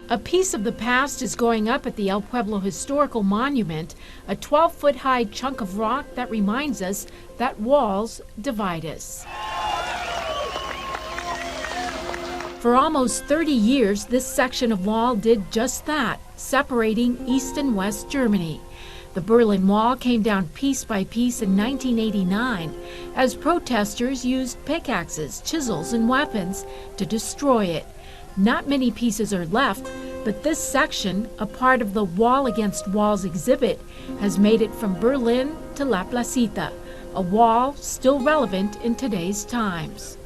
A piece of the past is going up at the El Pueblo Historical Monument, a 12-foot-high chunk of rock that reminds us that walls divide us. For almost 30 years, this section of wall did just that, separating East and West Germany. The Berlin Wall came down piece by piece in 1989 as protesters used pickaxes, chisels, and weapons to destroy it. Not many pieces are left, but this section, a part of the Wall Against Walls exhibit, has made it from Berlin to La Placita, a wall still relevant in today's times.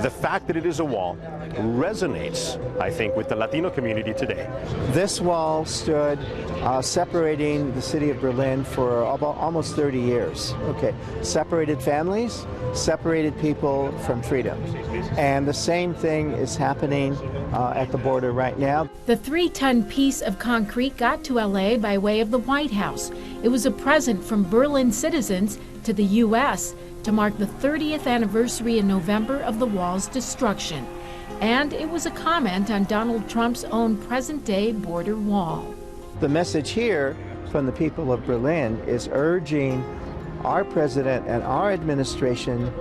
The fact that it is a wall resonates, I think, with the Latino community today. This wall stood separating the city of Berlin for almost 30 years. Okay, separated families, separated people from freedom. And the same thing is happening at the border right now. The 3-ton piece of concrete got to LA by way of the White House. It was a present from Berlin citizens to the U.S. to mark the 30th anniversary in November of the wall's destruction. And it was a comment on Donald Trump's own present-day border wall. The message here from the people of Berlin is urging our president and our administration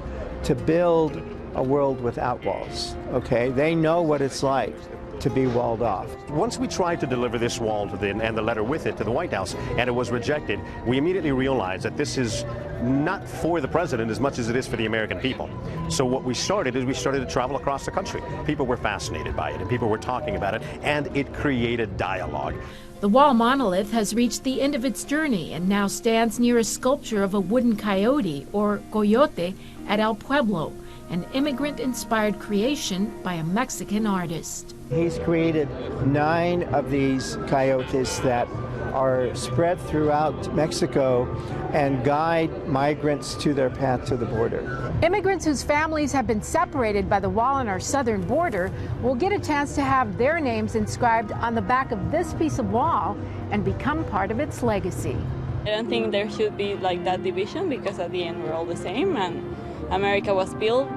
to build a world without walls. Okay, they know what it's like to be walled off. Once we tried to deliver this wall and the letter with it to the White House, and it was rejected, we immediately realized that this is not for the president as much as it is for the American people. So what we started is we started to travel across the country. People were fascinated by it, and people were talking about it, and it created dialogue. The wall monolith has reached the end of its journey and now stands near a sculpture of a wooden coyote, or coyote, at El Pueblo, an immigrant-inspired creation by a Mexican artist. He's created 9 of these coyotes that are spread throughout Mexico and guide migrants to their path to the border. Immigrants whose families have been separated by the wall on our southern border will get a chance to have their names inscribed on the back of this piece of wall and become part of its legacy. I don't think there should be like that division, because at the end we're all the same, and America was built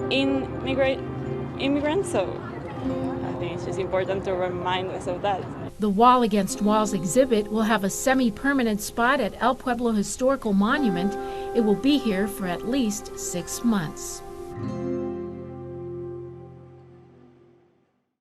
in immigrants, so I think it's just important to remind us of that. The Wall Against Walls exhibit will have a semi-permanent spot at El Pueblo Historical Monument. It will be here for at least 6 months.